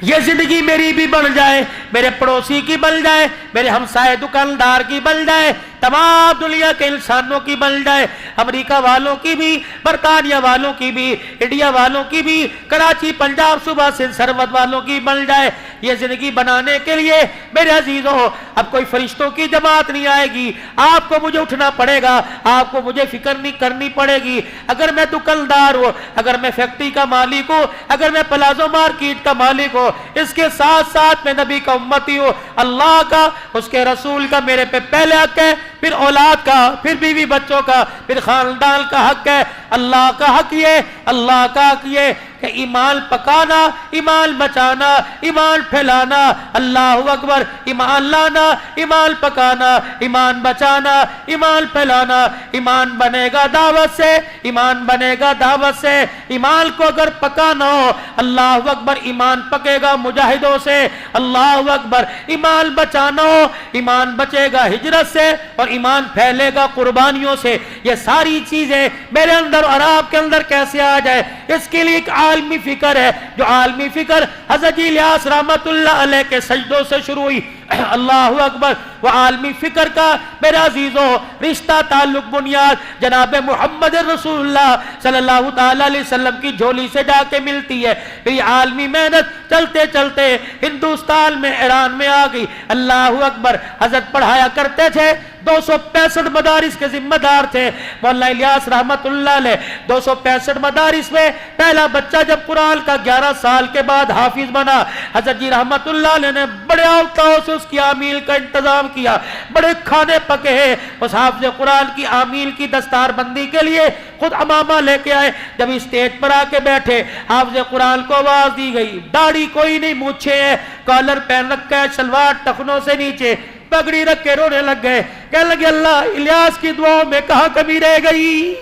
یہ زندگی میری بھی بن جائے، میرے پڑوسی کی بن جائے، میرے ہمسائے دکاندار کی بن جائے، تمام دنیا کے انسانوں کی بن جائے، امریکہ والوں کی بھی، برطانیہ والوں کی بھی، انڈیا والوں کی بھی، کراچی پنجاب صوبہ سندھ سرحد والوں کی بن جائے۔ یہ زندگی بنانے کے لیے میرے عزیزوں اب کوئی فرشتوں کی جماعت نہیں آئے گی، آپ کو مجھے اٹھنا پڑے گا، آپ کو مجھے فکر نہیں کرنی پڑے گی۔ اگر میں دکاندار ہوں، اگر میں فیکٹری کا مالک ہوں، اگر میں پلازو مارکیٹ کا مالک ہوں، اس کے ساتھ ساتھ میں نبی کا امتی ہوں، اللہ کا اس کے رسول کا میرے پہ پہلے حق ہے، پھر اولاد کا، پھر بیوی بچوں کا، پھر خاندان کا حق ہے۔ اللہ کا حق یہ، اللہ کا حق یہ کہ ایمان پکانا، ایمان بچانا، ایمان پھیلانا، اللہ اکبر، ایمان لانا، ایمان پکانا، ایمان بچانا، ایمان پھیلانا۔ ایمان بنے گا دعوت سے، ایمان بنے گا دعوت سے۔ ایمان کو اگر پکانا ہو، اللہ اکبر، ایمان پکے گا مجاہدوں سے، اللہ اکبر۔ ایمان بچانا ہو، ایمان بچے گا ہجرت سے، اور ایمان پھیلے گا قربانیوں سے۔ یہ ساری چیزیں میرے اندر اور آپ کے اندر کیسے آ جائے، اس کے لیے ایک عالمی فکر ہے، جو عالمی فکر حضرت الیاس رحمت اللہ علیہ کے سجدوں سے شروع ہوئی۔ اللہ اکبر۔ وہ عالمی فکر کا میرے عزیزوں رشتہ تعلق بنیاد جناب محمد رسول اللہ صلی اللہ تعالی علیہ وسلم کی جھولی سے جا کے ملتی ہے۔ پھر یہ عالمی محنت چلتے چلتے ہندوستان میں، ایران میں آ گئی۔ اللہ اکبر۔ حضرت پڑھایا کرتے تھے، 265 مدارس کے ذمہ دار تھے مولانا الیاس رحمت اللہ علیہ۔ 265 مدارس میں پہلا بچہ جب قرآن کا 11 سال کے بعد حافظ بنا، حضرت جی رحمت اللہ علیہ نے بڑے اوقاتوں سے اس کی آمیل کا انتظام کیا، بڑے کھانے پکے ہیں۔ اس حافظ قرآن کی آمیل کی دستار بندی کے لیے خود امامہ لے کے آئے۔ جب اسٹیج پر آ کے بیٹھے، حافظ قرآن کو آواز دی گئی، داڑھی کوئی نہیں، مونچھے ہیں، کالر پہن رکھا ہے، شلوار ٹخنوں سے نیچے، پگڑی رکھ کے رونے لگ گئے، کہنے لگے اللہ الیاس کی دعاؤں میں کہاں کمی رہ گئی۔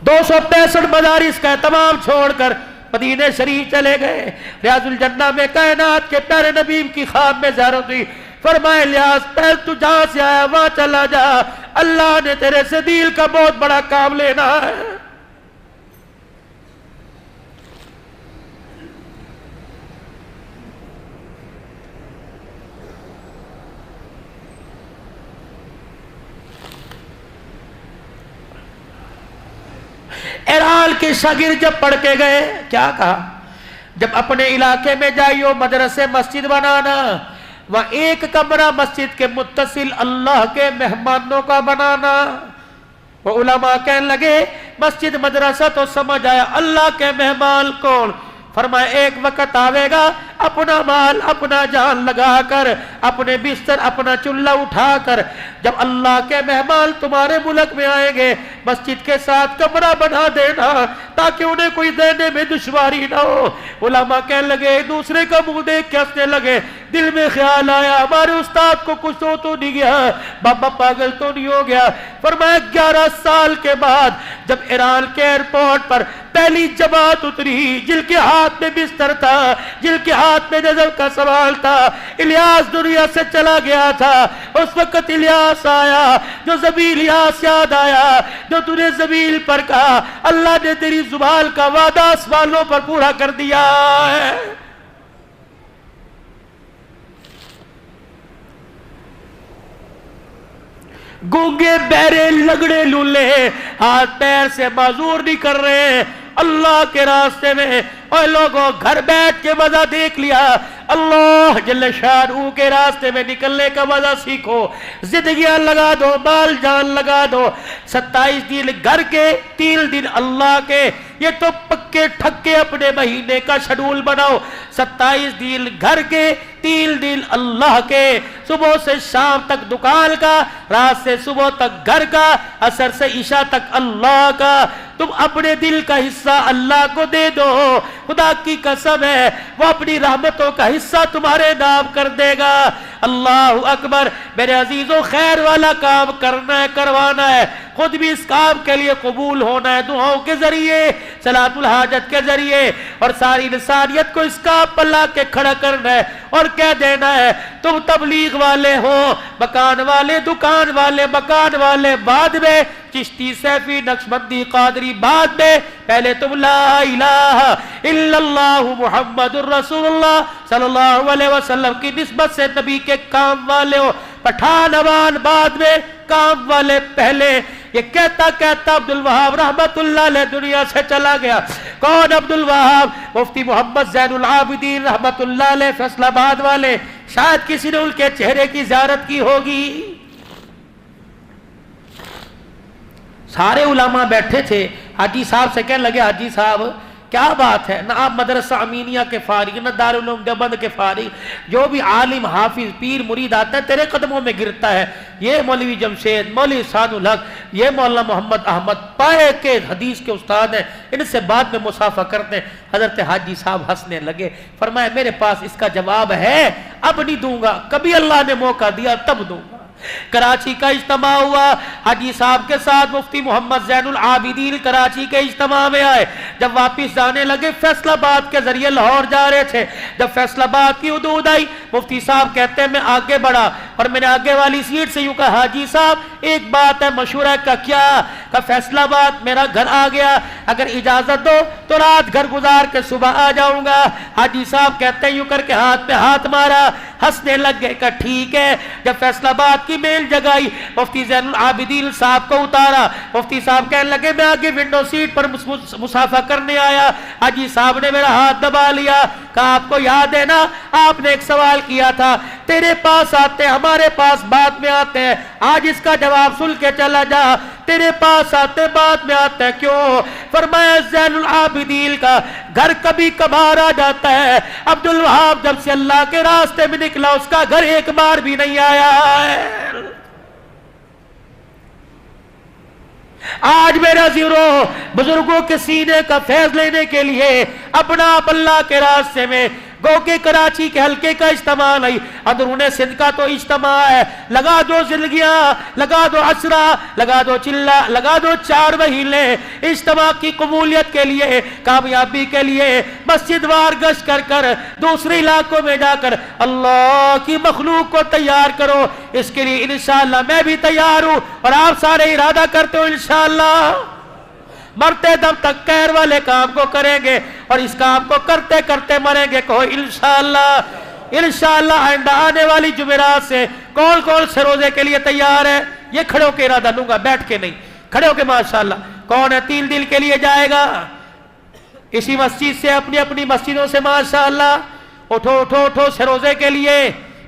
265 مدارس کا تمام چھوڑ کر مدینہ شریف چلے گئے۔ ریاض الجنہ میں کائنات کے پیارے نبی کی خواب میں زیارت ہوئی، فرمایا الیاس پہل تو جہاں سے آیا وہاں چلا جا، اللہ نے تیرے سے دل کا بہت بڑا کام لینا ہے۔ ایران کے شاگرد جب پڑھ کے گئے، کیا کہا؟ جب اپنے علاقے میں جائیو مدرسے مسجد بنانا، وہ ایک کمرہ مسجد کے متصل اللہ کے مہمانوں کا بنانا، وہ علماء کہنے لگے مسجد مدرسہ تو سمجھ آیا، اللہ کے مہمان کون؟ فرمایا ایک وقت آوے گا اپنا مال اپنا جان لگا کر، اپنے بستر اپنا چولہا اٹھا کر، جب اللہ کے مہمان تمہارے ملک میں آئیں گے مسجد کے ساتھ کمرہ بنا دینا تاکہ انہیں کوئی دینے میں دشواری نہ ہو۔ علماء کہنے لگے ایک دوسرے کا منہ دیکھ کے ہنسنے لگے، دل میں خیال آیا ہمارے استاد کو کچھ تو نہیں گیا، بابا پاگل تو نہیں ہو گیا۔ فرمایا 11 سال کے بعد جب ایران کے ایئرپورٹ پر پہلی جماعت اتری، جن کے ہاتھ میں بستر تھا، جن کے ہاتھ میں نظر کا سوال تھا، الیاس دنیا سے چلا گیا تھا، اس وقت الیاس آیا، جو زبیل الیاس یاد آیا جو تو نے زبیل پر کہا، اللہ نے تیری زبان کا وعدہ آسمانوں پر پورا کر دیا ہے۔ گونگے بہرے لگڑے لولے ہاتھ پیر سے معذور نہیں کر رہے اللہ کے راستے میں۔ اور لوگوں گھر بیٹھ کے مزہ دیکھ لیا، اللہ جل شانہ کے راستے میں نکلنے کا مزہ سیکھو، زندگیاں لگا دو، مال جان لگا دو، 27 دن گھر کے 3 دن اللہ کے، یہ تو پکے ٹھکے اپنے مہینے کا شیڈول بناؤ، 27 دن گھر کے 3 دن اللہ کے، صبح سے شام تک دکان کا، رات سے صبح تک گھر کا، عصر سے عشاء تک اللہ کا۔ تم اپنے دل کا حصہ اللہ کو دے دو، خدا کی قسم ہے وہ اپنی رحمتوں کا حصہ تمہارے نام کر دے گا۔ اللہ اکبر۔ میرے عزیزوں خیر والا کام کرنا ہے، کروانا ہے، خود بھی اس کام کے لیے قبول ہونا ہے، دعاؤں کے ذریعے، صلاۃ الحاجت کے ذریعے، اور ساری انسانیت کو اس کام پر لا کے کھڑا کرنا ہے اور کہہ دینا ہے تم تبلیغ والے ہو، مکان والے، دکان والے، مکان والے بعد میں، چشتی سیفی نقشبندی قادری بعد میں، پہلے تم لا الہ الا اللہ محمد الرسول اللہ صلی اللہ علیہ وسلم کی نسبت سے نبی کے کام والے ہو، پٹھان عوان بعد میں، کام والے پہلے۔ یہ کہتا کہتا عبدالوہاب رحمت اللہ علیہ دنیا سے چلا گیا۔ کون عبدالوہاب؟ مفتی محمد زین العابدین رحمت اللہ علیہ فیصل آباد والے، شاید کسی نے ان کے چہرے کی زیارت کی ہوگی۔ سارے علماء بیٹھے تھے، حاجی صاحب سے کہنے لگے حاجی صاحب کیا بات ہے، نہ آپ مدرسہ امینیہ کے فارغ، نہ دارالعلوم دیوبند کے فارغ، جو بھی عالم حافظ پیر مرید آتا ہے تیرے قدموں میں گرتا ہے، یہ مولوی جمشید، مولوی احسان الحق، یہ مولانا محمد احمد پائے کے حدیث کے استاد ہیں، ان سے بعد میں مصافحہ کرتے ہیں۔ حضرت حاجی صاحب ہنسنے لگے، فرمایا میرے پاس اس کا جواب ہے، اب نہیں دوں گا، کبھی اللہ نے موقع دیا تب دوں گا۔ کراچی کا اجتماع ہوا، حاجی صاحب کے ساتھ مفتی محمد زین العابدین کراچی کے اجتماع میں آئے، جب واپس جانے لگے فیصل آباد کے ذریعے لاہور جا رہے تھے، جب فیصل آباد کی حدود آئی مفتی صاحب کہتے ہیں میں آگے بڑھا اور میں نے آگے والی سیٹ سے یوں کہا حاجی صاحب ایک بات ہے مشورہ کا، کیا؟ کہ فیصل آباد میرا گھر آ گیا، اگر اجازت دو تو رات گھر گزار کے صبح آ جاؤں گا۔ حاجی صاحب کہتے ہیں یوں کر کے ہاتھ پہ ہاتھ مارا، ہنسنے لگ گئے کہ ٹھیک ہے۔ جب فیصل آباد کی میل جگائی، مفتی زین العابدین صاحب کو اتارا، مفتی صاحب کہنے لگے میں آگے ونڈو سیٹ پر مصافحہ کرنے آیا، حاجی صاحب نے میرا ہاتھ دبا لیا، کہا آپ کو یاد ہے نا آپ نے ایک سوال کیا تھا، تیرے پاس آتے ہمارے پاس بعد میں آتے ہیں، آج اس کا جواب سن کے چلا جا، تیرے پاس آتے بعد میں آتے ہیں کیوں؟ فرمایا زین العابدین کا گھر کبھی کبھار آ جاتا ہے، عبدالوہاب جب سے اللہ کے راستے میں نکلا اس کا گھر ایک بار بھی نہیں آیا ہے۔ آج میرا زیرو بزرگوں کے سینے کا فیض لینے کے لیے اپنا آپ اللہ کے راستے میں، گو کہ کراچی کے حلقے کا اجتماع نہیں، اندرون سندھ کا تو اجتماع ہے، لگا دو زندگیاں، لگا دو عشرہ، لگا دو چلہ، لگا دو 4 مہینے اجتماع کی قبولیت کے لیے، کامیابی کے لیے، مسجد وار گشت کر کر دوسرے علاقوں میں جا کر اللہ کی مخلوق کو تیار کرو۔ اس کے لیے انشاءاللہ میں بھی تیار ہوں اور آپ سارے ارادہ کرتے ہو انشاءاللہ مرتے دم تک خیر والے کام کو کریں گے اور اس کام کو کرتے کرتے مریں گے، کہو انشاءاللہ۔ انشاءاللہ آئندہ آنے والی جمعرات سے کون کون سے روزے کے لیے تیار ہے؟ یہ کھڑے ہو کے ارادہ لوں گا، بیٹھ کے نہیں، کھڑے ہو کے ماشاءاللہ۔ کون ہے 3 دن کے لیے جائے گا اسی مسجد سے اپنی اپنی مسجدوں سے ماشاءاللہ؟ اٹھو اٹھو اٹھو سے روزے کے لیے،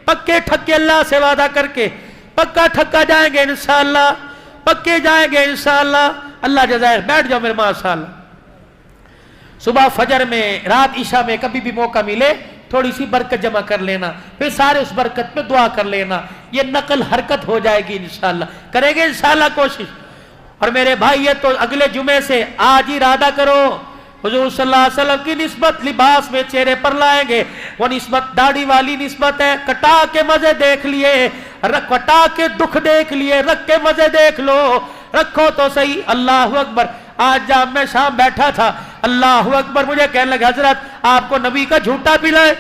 پکے ٹھکے اللہ سے وعدہ کر کے پکا ٹھکا جائیں گے انشاءاللہ، پکے جائیں گے انشاءاللہ. اللہ جزائے. بیٹھ جاؤ میرے ماشاءاللہ. صبح فجر میں، رات عشاء میں کبھی بھی موقع ملے تھوڑی سی برکت جمع کر لینا، پھر سارے اس برکت پہ دعا کر لینا. یہ نقل حرکت ہو جائے گی انشاءاللہ. کریں گے انشاءاللہ کوشش. اور میرے بھائی یہ تو اگلے جمعے سے آج ہی ارادہ کرو، حضور صلی اللہ علیہ وسلم کی نسبت لباس میں چہرے پر لائیں گے. وہ نسبت داڑھی والی نسبت ہے. کٹا کے مزے دیکھ لیے، کٹا کے دکھ دیکھ لیے، رکھ کے مزے دیکھ لو. رکھو تو صحیح. اللہ اکبر. آج جب میں شام بیٹھا تھا، اللہ اکبر، مجھے کہنے لگا حضرت آپ کو نبی کا جھوٹا پلائے،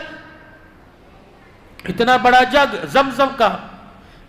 اتنا بڑا جگ زمزم کا.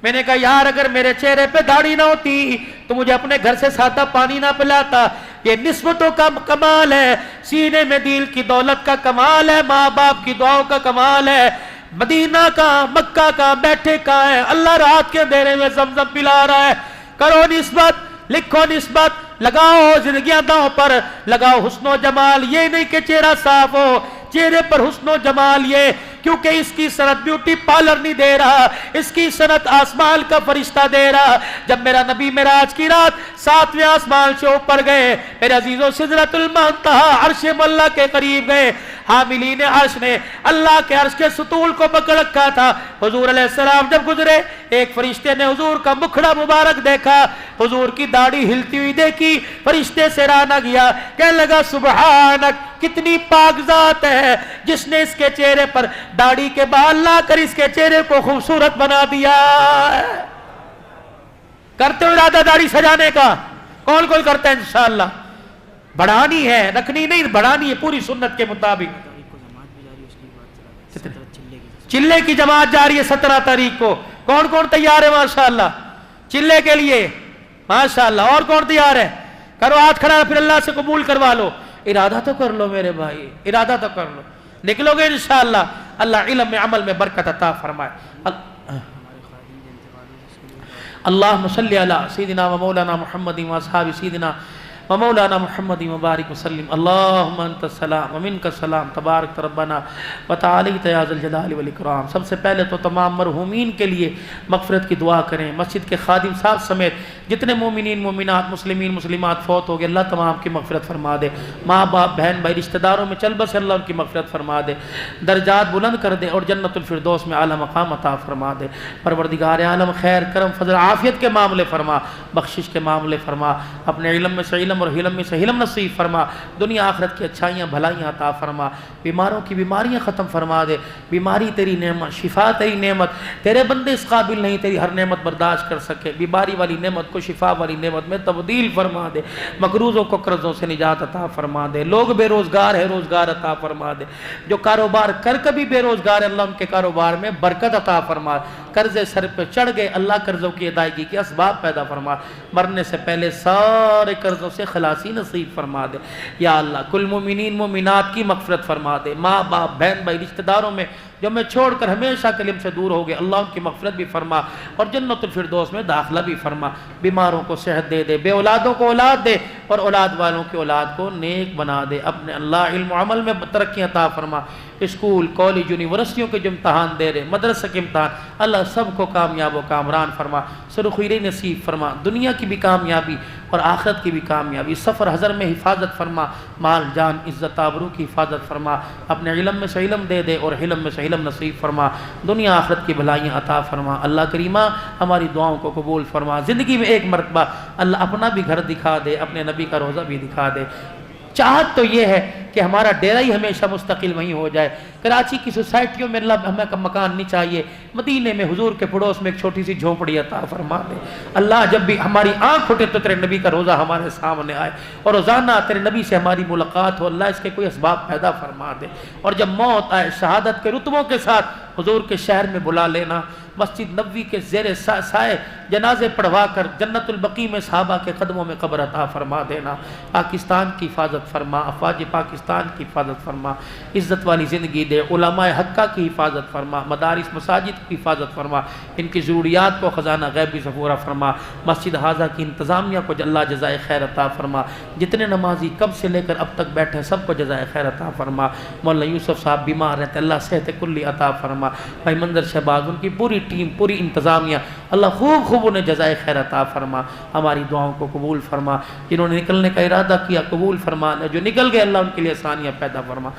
میں نے کہا یار اگر میرے چہرے پہ داڑھی نہ ہوتی تو مجھے اپنے گھر سے سادہ پانی نہ پلاتا. یہ نسبتوں کا کمال ہے، سینے میں دل کی دولت کا کمال ہے، ماں باپ کی دعاؤں کا کمال ہے. مدینہ کا، مکہ کا، بیٹھے کا ہے. اللہ رات کے اندھیرے میں زمزم پلا رہا ہے. کرو نسبت، لکھو نسبت، لگاؤ زندگیاں داؤں پر، لگاؤ حسن و جمال. یہ نہیں کہ چہرہ صاف ہو، چہرے پر حسن و جمال. یہ کیونکہ اس کی صنعت بیوٹی پارلر نہیں دے رہا، اس کی صنعت آسمان کا فرشتہ دے رہا. جب میرا نبی معراج کی رات 7ویں آسمان سے اوپر گئے، میرے عزیزوں سدرۃ المنتہا عرش مولا کے قریب گئے. حاملین عرش نے اللہ کے عرش کے ستون کو پکڑ رکھا تھا. حضور علیہ السلام جب گزرے، ایک فرشتے نے حضور کا مکھڑا مبارک دیکھا، حضور کی داڑھی ہلتی ہوئی دیکھی. فرشتے سے راہ نہ گیا، کہنے لگا سبحانک، کتنی پاک ذات ہے جس نے اس کے چہرے پر داڑھی کے بال لا کر اس کے چہرے کو خوبصورت بنا دیا. کرتے ہو ارادہ داڑھی سجانے کا؟ کون کون کرتا ہے؟ انشاءاللہ. بڑھانی ہے، رکھنی نہیں، بڑھانی ہے پوری سنت کے مطابق. چلے کی جماعت جاری ہے 17 تاریخ کو. کون کون تیار ہے ماشاءاللہ چلے کے لیے؟ ماشاءاللہ. اور کون تیار ہے؟ کرو ہاتھ کھڑا، پھر اللہ سے قبول کروا لو. ارادہ تو کر لو میرے بھائی، ارادہ تو کر لو. نکلو گے انشاءاللہ. اللہ علم میں عمل میں برکت عطا فرمائے. اللہم صلی علی سیدنا و مولانا محمد و اصحاب سیدنا و مولانا محمد مبارک وسلم. اللہم انت السلام و منک السلام تبارک ربنا و تعالیت یا ذی الجلال والاکرام. سب سے پہلے تو تمام مرحومین کے لیے مغفرت کی دعا کریں. مسجد کے خادم صاحب سمیت جتنے مومنین مومنات مسلمین مسلمات فوت ہو گئے، اللہ تمام کی مغفرت فرما دے. ماں باپ بہن بھائی رشتہ داروں میں چل بس اللہ ان کی مغفرت فرما دے، درجات بلند کر دے اور جنت الفردوس میں اعلیٰ مقام عطا فرما دے. پروردگار عالم خیر کرم فضل عافیت کے معاملے فرما، بخشش کے معاملے فرما، اپنے علم میں سے علم اور حلم میں سے حلم نصیب فرما. دنیا آخرت کی اچھائیاں بھلائیاں عطا فرما. بیماروں کی بیماریاں ختم فرما دے. بیماری تیری نعمت، شفا تیری نعمت. تیرے بندے اس قابل نہیں تیری ہر نعمت برداشت کر سکے. بیماری والی نعمت کو شفا والی نعمت میں تبدیل فرما دے. مقروضوں کو قرضوں سے نجات عطا فرما دے. لوگ بے روزگار ہے، روزگار عطا فرما دے. جو کاروبار کر کبھی بے روزگار ہے، اللہ ان کے کاروبار میں برکت عطا فرما. قرضے سر پہ چڑھ گئے، اللہ قرضوں کی ادائیگی کے اسباب پیدا فرما. مرنے سے پہلے سارے قرضوں سے خلاصی نصیب فرما دے. یا اللہ کل مومنین مومنات کی مغفرت فرما دے. ماں باپ بہن بھائی رشتہ داروں میں جو میں چھوڑ کر ہمیشہ کلم سے دور ہو گئے، اللہ ان کی مغفرت بھی فرما اور جنت الفردوس میں داخلہ بھی فرما. بیماروں کو صحت دے دے، بے اولادوں کو اولاد دے اور اولاد والوں کی اولاد کو نیک بنا دے. اپنے اللہ علم و عمل میں ترقی عطا فرما. اسکول کالج یونیورسٹیوں کے جو امتحان دے رہے، مدرسہ کے امتحان، اللہ سب کو کامیاب و کامران فرما. سرخیرے نصیب فرما. دنیا کی بھی کامیابی اور آخرت کی بھی کامیابی. سفر حضر میں حفاظت فرما. مال جان عزت آبرو کی حفاظت فرما. اپنے علم میں سے علم دے دے اور حلم میں سے علم نصیب فرما. دنیا آخرت کی بھلائیاں عطا فرما. اللہ کریمہ ہماری دعاؤں کو قبول فرما. زندگی میں ایک مرتبہ اللہ اپنا بھی گھر دکھا دے، اپنے نبی کا روزہ بھی دکھا دے. چاہت تو یہ ہے کہ ہمارا ڈیرہ ہی ہمیشہ مستقل وہیں ہو جائے. کراچی کی سوسائٹیوں میں اللہ ہمیں مکان نہیں چاہیے. مدینے میں حضور کے پڑوس میں ایک چھوٹی سی جھونپڑی عطا فرما دے. اللہ جب بھی ہماری آنکھ اٹھے تو تیرے نبی کا روزہ ہمارے سامنے آئے اور روزانہ تیرے نبی سے ہماری ملاقات ہو. اللہ اس کے کوئی اسباب پیدا فرما دے. اور جب موت آئے شہادت کے رتبوں کے ساتھ حضور کے شہر میں بلا لینا. مسجد نبوی کے زیر سائے جنازے پڑھوا کر جنت البقیع میں صحابہ کے قدموں میں قبر عطا فرما دینا. پاکستان کی حفاظت فرما. افواج پاکستان کی حفاظت فرما. عزت والی زندگی دے. علماء حقہ کی حفاظت فرما. مدارس مساجد کی حفاظت فرما. ان کی ضروریات کو خزانہ غیبی سے پورا فرما. مسجد حاضہ کی انتظامیہ کو اللہ جزائے خیر عطا فرما. جتنے نمازی کب سے لے کر اب تک بیٹھے سب کو جزائے خیر عطا فرما. مولانا یوسف صاحب بیمار رہتے، اللہ صحت کلی عطا فرما. بھائی منظر شہباز ان کی پوری ٹیم پوری انتظامیہ اللہ خوب خوب انہیں جزائے خیر عطا فرما، ہماری دعاؤں کو قبول فرما، جنہوں نے نکلنے کا ارادہ کیا قبول فرما، جو نکل گئے اللہ ان کے لیے آسانیاں پیدا فرما۔